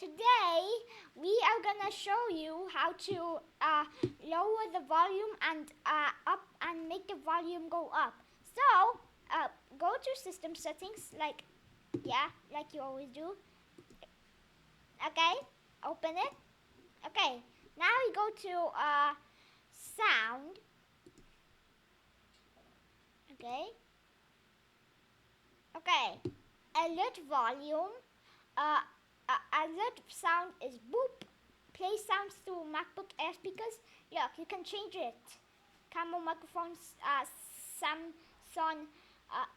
Today we are gonna show you how to lower the volume and up and make the volume go up. So go to system settings like you always do. Okay, open it. Okay, now we go to sound. Okay, alert volume. Uh, alert sound is boop. Play sounds through MacBook Air speakers. Look, you can change it. Camera microphones, Samsung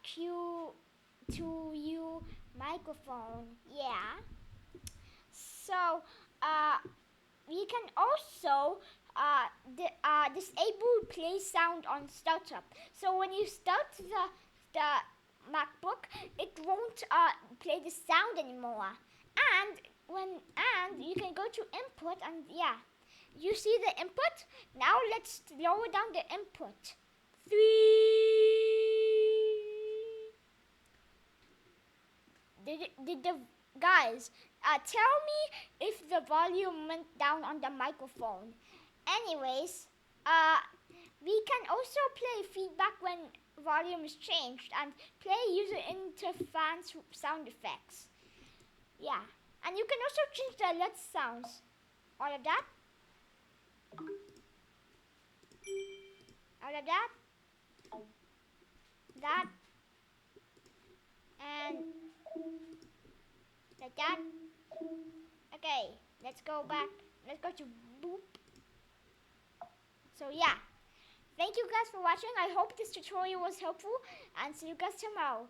Q2U microphone. Yeah. So we can also disable play sound on startup. So when you start the MacBook, it won't play the sound anymore. And you can go to input and you see the input. Now let's lower down the input. 3. Did the guys tell me if the volume went down on the microphone? Anyways, we can also play feedback when volume is changed and play user interface sound effects. Yeah, and you can also change the alert sounds. All of that. All of that. That. And like that. Okay, let's go back. Let's go to boop. So yeah, thank you guys for watching. I hope this tutorial was helpful and see you guys tomorrow.